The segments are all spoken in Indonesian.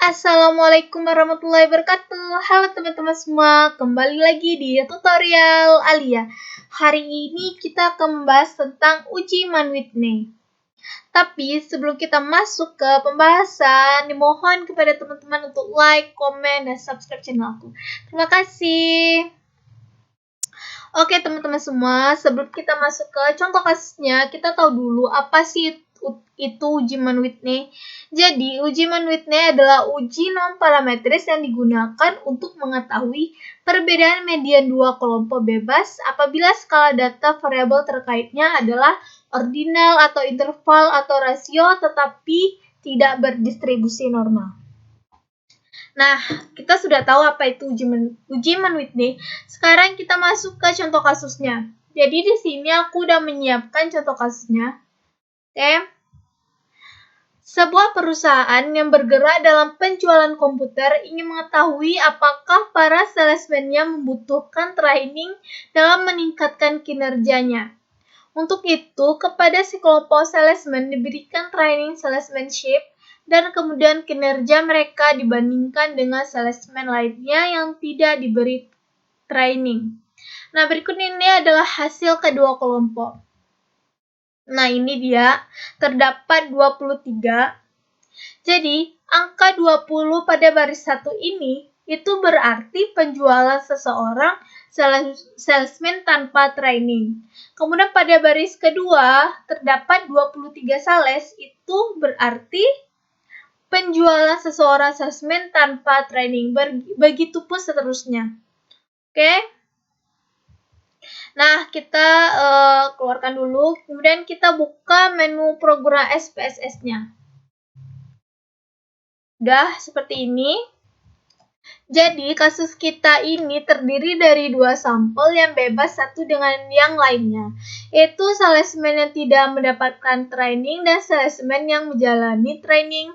Assalamualaikum warahmatullahi wabarakatuh. Halo teman-teman semua, kembali lagi di tutorial Alia. Hari ini kita akan membahas tentang uji Manwitney. Tapi sebelum kita masuk ke pembahasan, dimohon kepada teman-teman untuk like, komen, dan subscribe channel aku. Terima kasih. Oke teman-teman semua, sebelum kita masuk ke contoh kasusnya, kita tahu dulu apa sih itu uji Mann-Whitney. Jadi, uji Mann-Whitney adalah uji non-parametris yang digunakan untuk mengetahui perbedaan median dua kelompok bebas apabila skala data variabel terkaitnya adalah ordinal atau interval atau rasio tetapi tidak berdistribusi normal. Nah, kita sudah tahu apa itu uji Mann-Whitney. Sekarang kita masuk ke contoh kasusnya. Jadi di sini aku udah menyiapkan contoh kasusnya. Oke. Sebuah perusahaan yang bergerak dalam penjualan komputer ingin mengetahui apakah para salesman-nya membutuhkan training dalam meningkatkan kinerjanya. Untuk itu, kepada si kelompok salesman diberikan training salesmanship dan kemudian kinerja mereka dibandingkan dengan salesman lainnya yang tidak diberi training. Nah, berikut ini adalah hasil kedua kelompok. Nah, ini dia, terdapat 23. Jadi, angka 20 pada baris 1 ini itu berarti penjualan seseorang salesman tanpa training. Kemudian pada baris kedua terdapat 23 sales, itu berarti penjualan seseorang salesman tanpa training. Begitupun seterusnya. Oke. Nah, kita keluarkan dulu, kemudian kita buka menu program SPSS-nya. Udah seperti ini. Jadi, kasus kita ini terdiri dari dua sampel yang bebas satu dengan yang lainnya, yaitu salesman yang tidak mendapatkan training dan salesman yang menjalani training.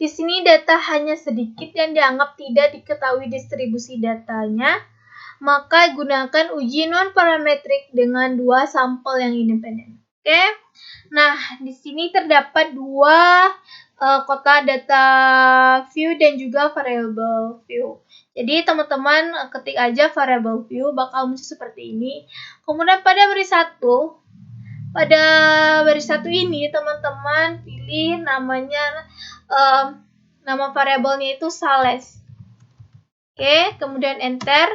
Di sini data hanya sedikit yang dianggap tidak diketahui distribusi datanya, maka gunakan uji non-parametrik dengan dua sampel yang independen. Oke. Nah, di sini terdapat dua kotak data view dan juga variable view. Jadi teman-teman ketik aja variable view bakal muncul seperti ini. Kemudian pada baris satu ini teman-teman pilih namanya nama variabelnya itu sales. Oke, kemudian enter.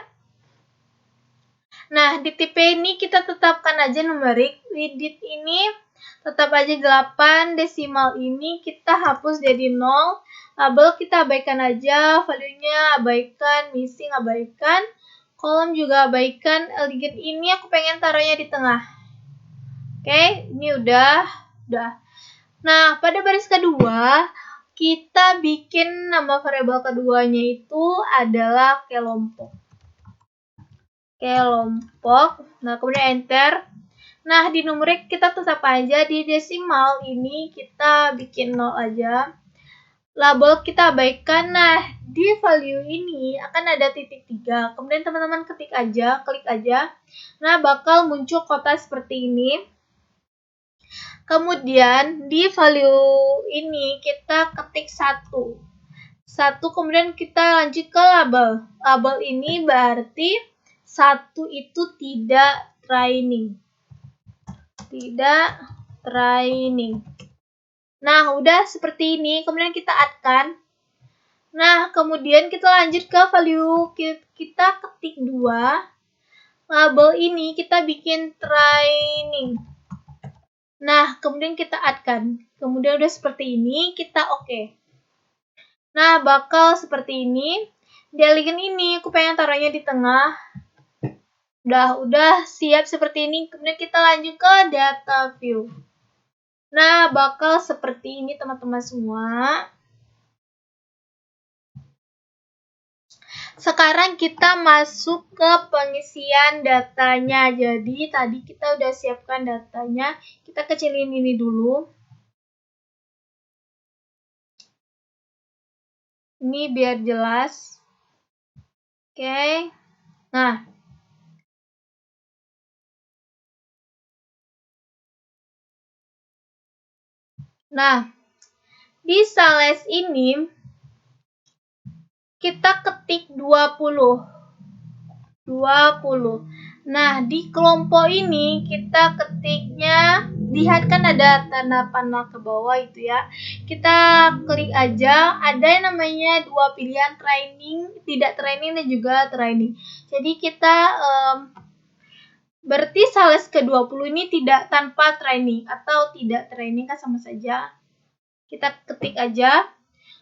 Nah, di tipe ini kita tetapkan aja numerik. Digit ini tetap aja 8, desimal ini kita hapus jadi 0. Label kita abaikan aja, value-nya abaikan, missing abaikan, kolom juga abaikan. Digit ini aku pengen taruhnya di tengah. Oke, ini udah. Nah, pada baris kedua, kita bikin nama variabel keduanya itu adalah kelompok. Nah, kemudian enter. Nah, di numerik kita tetap aja, di desimal ini kita bikin 0 aja. Label kita abaikan. Nah, di value ini akan ada titik 3. Kemudian teman-teman klik aja. Nah, bakal muncul kotak seperti ini. Kemudian di value ini kita ketik 1. Kemudian kita lanjut ke label. Label ini berarti 1 itu tidak training. Nah, udah seperti ini. Kemudian kita add-kan. Nah, kemudian kita lanjut ke value. Kita ketik 2. Label ini kita bikin training. Nah, kemudian kita add-kan. Kemudian udah seperti ini, kita oke. Nah, bakal seperti ini. Di alien ini, aku pengen taruhnya di tengah. Udah siap seperti ini. Kemudian kita lanjut ke data view. Nah, bakal seperti ini teman-teman semua. Sekarang kita masuk ke pengisian datanya. Jadi, tadi kita udah siapkan datanya. Kita kecilin ini dulu. Ini biar jelas. Oke. Nah, di sales ini kita ketik 20. Nah, di kelompok ini kita ketiknya, lihat kan ada tanda panah ke bawah itu ya. Kita klik aja, ada yang namanya dua pilihan, training, tidak training, dan juga training. Jadi kita berarti sales ke-20 ini tidak tanpa training atau tidak training kan sama saja. Kita ketik aja.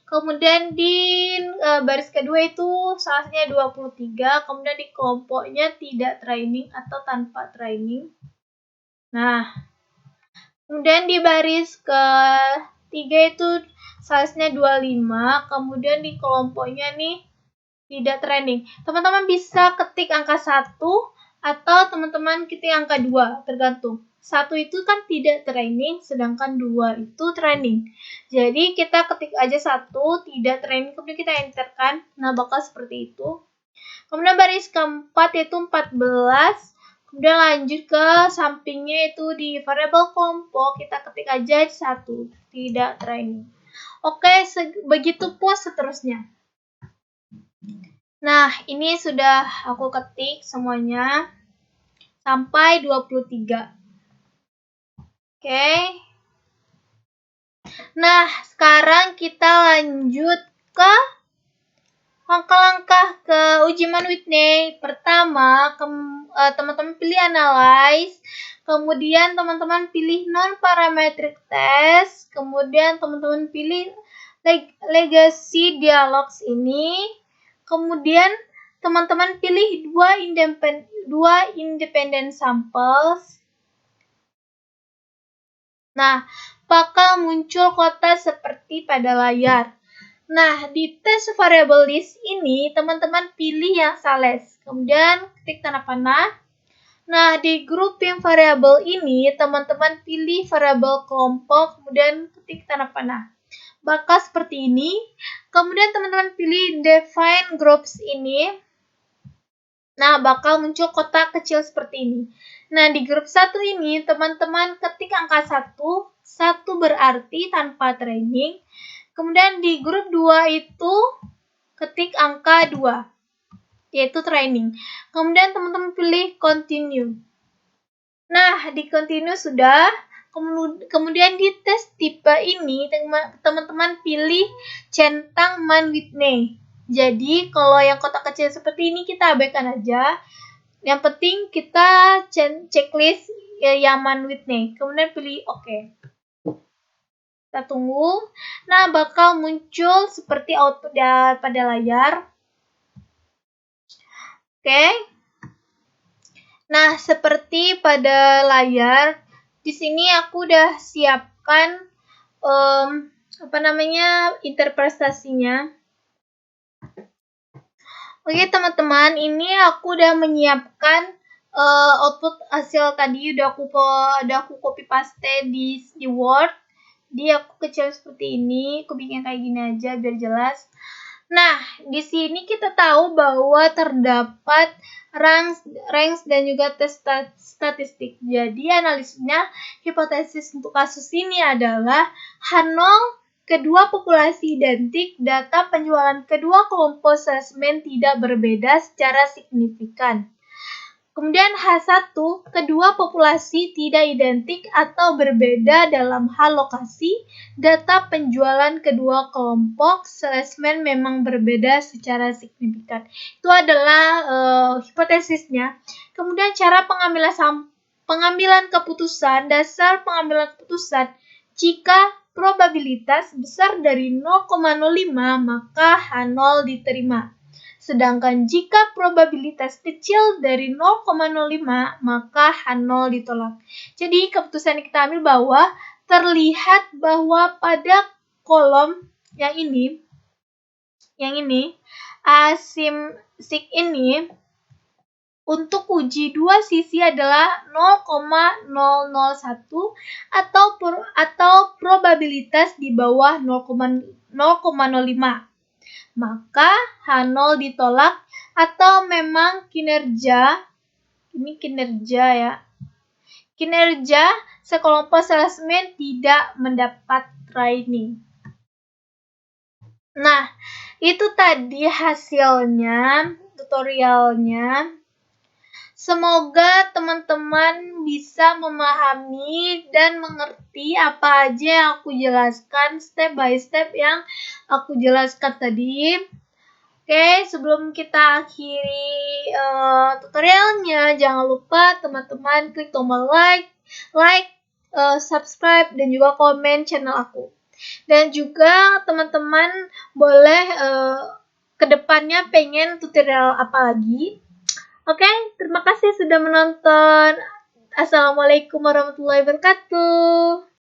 Kemudian di baris kedua itu salesnya 23, kemudian di kelompoknya tidak training atau tanpa training. Nah, kemudian di baris ketiga itu salesnya 25, kemudian di kelompoknya nih tidak training. Teman-teman bisa ketik angka 1 atau teman-teman ketik angka 2, tergantung. 1 itu kan tidak training, sedangkan 2 itu training. Jadi kita ketik aja 1, tidak training, kemudian kita enterkan. Nah, bakal seperti itu. Kemudian baris keempat yaitu 14. Kemudian lanjut ke sampingnya itu di variabel kelompok, kita ketik aja 1, tidak training. Oke, begitu pun seterusnya. Nah, ini sudah aku ketik semuanya sampai 23. Oke. Nah, sekarang kita lanjut ke langkah-langkah ke ujian Whitney. Pertama, teman-teman pilih analyze, kemudian teman-teman pilih non-parametric test, kemudian teman-teman pilih legacy dialogs ini, kemudian teman-teman pilih dua independent samples. Nah, bakal muncul kotak seperti pada layar. Nah, di tes variable list ini, teman-teman pilih yang sales. Kemudian ketik tanda panah. Nah, di grouping variable ini, teman-teman pilih variable kelompok, kemudian ketik tanda panah. Bakal seperti ini. Kemudian teman-teman pilih define groups ini. Nah, bakal muncul kotak kecil seperti ini. Nah, di grup 1 ini, teman-teman ketik angka 1. 1 berarti tanpa training. Kemudian di grup 2 itu ketik angka 2, yaitu training. Kemudian teman-teman pilih continue. Nah, di continue sudah. Kemudian di tes tipe ini, teman-teman pilih centang Man Whitney. Jadi, kalau yang kotak kecil seperti ini kita abaikan aja. Yang penting kita checklist yang Man Whitney. Kemudian pilih OK. Kita tunggu. Nah, bakal muncul seperti output pada layar. Oke. Nah, seperti pada layar, di sini aku udah siapkan interpretasinya. Oke, teman-teman, ini aku udah menyiapkan output hasil tadi udah aku copy paste di Word. Dia aku kecil seperti ini, aku bikin kayak gini aja biar jelas. Nah, di sini kita tahu bahwa terdapat ranks dan juga tes statistik. Jadi analisisnya, hipotesis untuk kasus ini adalah H0 kedua populasi identik, data penjualan kedua kelompok salesman tidak berbeda secara signifikan. Kemudian H1, kedua populasi tidak identik atau berbeda dalam hal lokasi, data penjualan kedua kelompok salesman memang berbeda secara signifikan. Itu adalah hipotesisnya. Kemudian cara pengambilan keputusan, dasar pengambilan keputusan, jika probabilitas besar dari 0,05 maka H0 diterima. Sedangkan jika probabilitas kecil dari 0,05 maka H0 ditolak. Jadi keputusan yang kita ambil bahwa terlihat bahwa pada kolom yang ini asimsik ini untuk uji dua sisi adalah 0,001 atau probabilitas di bawah 0,05. Maka H0 ditolak atau memang kinerja sekelompok salesman tidak mendapat training. Nah, Itu tadi hasilnya, tutorialnya. Semoga teman-teman bisa memahami dan mengerti apa aja yang aku jelaskan step by step yang aku jelaskan tadi. Oke, sebelum kita akhiri tutorialnya, jangan lupa teman-teman klik tombol like, subscribe, dan juga komen channel aku. Dan juga teman-teman boleh kedepannya pengen tutorial apa lagi. Oke, terima kasih sudah menonton. Assalamualaikum warahmatullahi wabarakatuh.